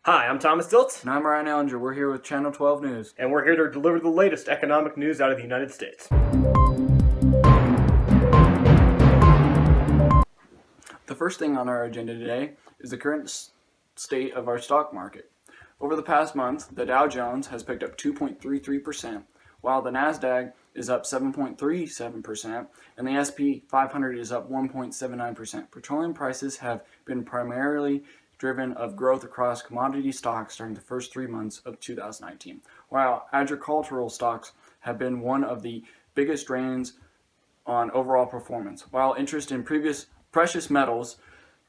Hi, I'm Thomas Diltz. And I'm Ryan Ellinger. We're here with Channel 12 News. And we're here to deliver the latest economic news out of the United States. The first thing on our agenda today is the current state of our stock market. Over the past month, the Dow Jones has picked up 2.33%, while the Nasdaq is up 7.37%, and the S&P 500 is up 1.79%. Petroleum prices have been primarily driven of growth across commodity stocks during the first 3 months of 2019, while agricultural stocks have been one of the biggest drains on overall performance. While interest in previous precious metals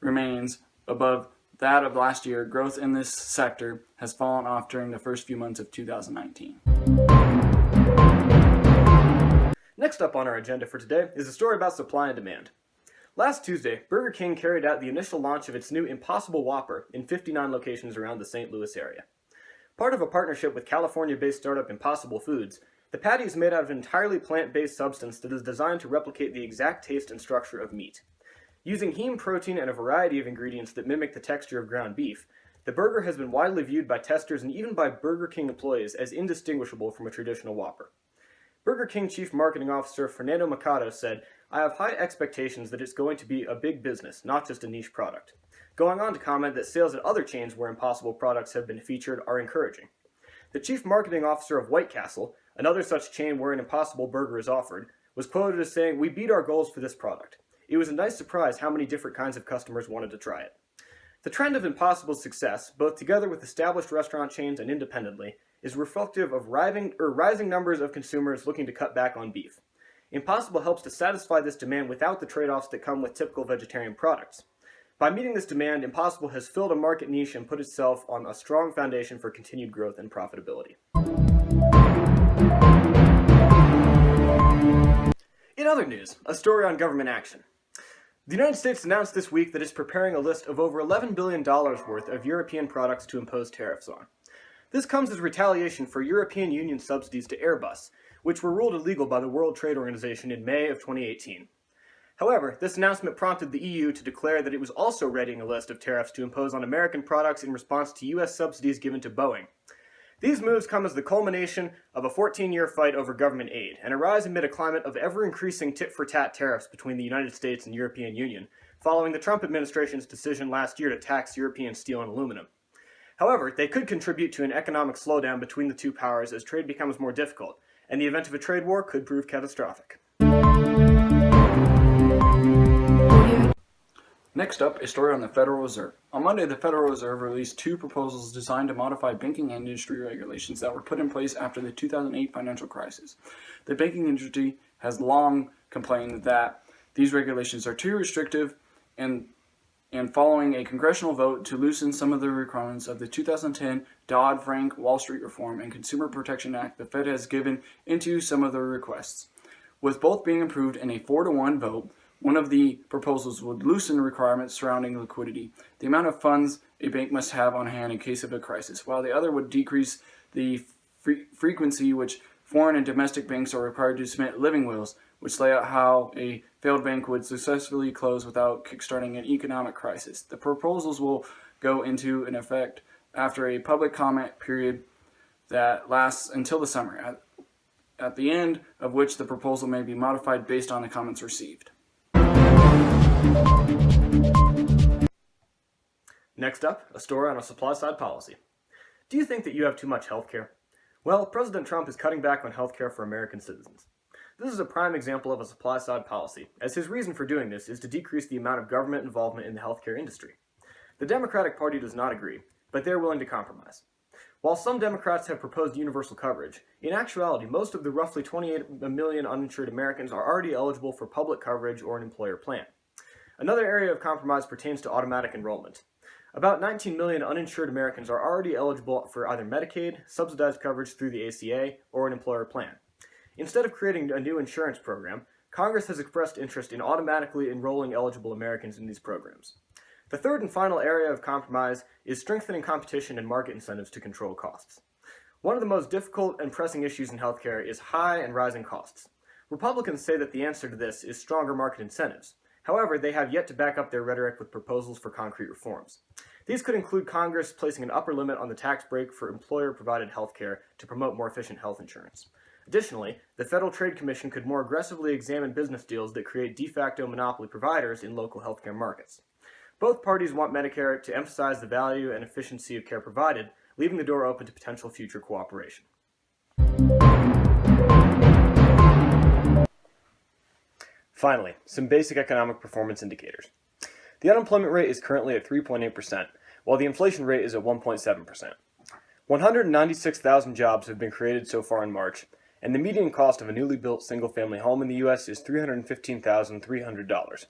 remains above that of last year, growth in this sector has fallen off during the first few months of 2019. Next up on our agenda for today is a story about supply and demand. Last Tuesday, Burger King carried out the initial launch of its new Impossible Whopper in 59 locations around the St. Louis area. Part of a partnership with California-based startup Impossible Foods, the patty is made out of an entirely plant-based substance that is designed to replicate the exact taste and structure of meat. Using heme protein and a variety of ingredients that mimic the texture of ground beef, the burger has been widely viewed by testers and even by Burger King employees as indistinguishable from a traditional Whopper. Burger King Chief Marketing Officer Fernando Mercado said, "I have high expectations that it's going to be a big business, not just a niche product," going on to comment that sales at other chains where Impossible products have been featured are encouraging. The Chief Marketing Officer of White Castle, another such chain where an Impossible burger is offered, was quoted as saying, "We beat our goals for this product. It was a nice surprise how many different kinds of customers wanted to try it." The trend of Impossible's success, both together with established restaurant chains and independently, is reflective of rising numbers of consumers looking to cut back on beef. Impossible helps to satisfy this demand without the trade-offs that come with typical vegetarian products. By meeting this demand, Impossible has filled a market niche and put itself on a strong foundation for continued growth and profitability. In other news, a story on government action. The United States announced this week that it's preparing a list of over $11 billion worth of European products to impose tariffs on. This comes as retaliation for European Union subsidies to Airbus, which were ruled illegal by the World Trade Organization in May of 2018. However, this announcement prompted the EU to declare that it was also readying a list of tariffs to impose on American products in response to US subsidies given to Boeing. These moves come as the culmination of a 14-year fight over government aid, and arise amid a climate of ever-increasing tit-for-tat tariffs between the United States and European Union, following the Trump administration's decision last year to tax European steel and aluminum. However, they could contribute to an economic slowdown between the two powers as trade becomes more difficult, and the event of a trade war could prove catastrophic. Next up, a story on the Federal Reserve. On Monday, the Federal Reserve released 2 proposals designed to modify banking industry regulations that were put in place after the 2008 financial crisis. The banking industry has long complained that these regulations are too restrictive, and following a congressional vote to loosen some of the requirements of the 2010 Dodd-Frank Wall Street Reform and Consumer Protection Act, the Fed has given into some of the requests. With both being approved in a 4-to-1 vote, one of the proposals would loosen requirements surrounding liquidity, the amount of funds a bank must have on hand in case of a crisis, while the other would decrease the frequency which foreign and domestic banks are required to submit living wills, which lay out how a failed bank would successfully close without kickstarting an economic crisis. The proposals will go into effect after a public comment period that lasts until the summer, at the end of which the proposal may be modified based on the comments received. Next up, a story on a supply-side policy. Do you think that you have too much health care? Well, President Trump is cutting back on health care for American citizens. This is a prime example of a supply-side policy, as his reason for doing this is to decrease the amount of government involvement in the healthcare industry. The Democratic Party does not agree, but they're willing to compromise. While some Democrats have proposed universal coverage, in actuality, most of the roughly 28 million uninsured Americans are already eligible for public coverage or an employer plan. Another area of compromise pertains to automatic enrollment. About 19 million uninsured Americans are already eligible for either Medicaid, subsidized coverage through the ACA, or an employer plan. Instead of creating a new insurance program, Congress has expressed interest in automatically enrolling eligible Americans in these programs. The third and final area of compromise is strengthening competition and market incentives to control costs. One of the most difficult and pressing issues in healthcare is high and rising costs. Republicans say that the answer to this is stronger market incentives. However, they have yet to back up their rhetoric with proposals for concrete reforms. These could include Congress placing an upper limit on the tax break for employer-provided health care to promote more efficient health insurance. Additionally, the Federal Trade Commission could more aggressively examine business deals that create de facto monopoly providers in local healthcare markets. Both parties want Medicare to emphasize the value and efficiency of care provided, leaving the door open to potential future cooperation. Finally, some basic economic performance indicators. The unemployment rate is currently at 3.8%, while the inflation rate is at 1.7%. 196,000 jobs have been created so far in March, and the median cost of a newly built single-family home in the U.S. is $315,300.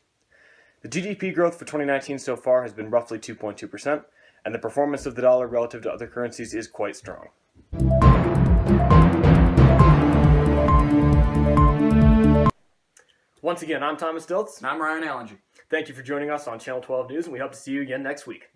The GDP growth for 2019 so far has been roughly 2.2%, and the performance of the dollar relative to other currencies is quite strong. Once again, I'm Thomas Stiltz. And I'm Ryan Allinger. Thank you for joining us on Channel 12 News, and we hope to see you again next week.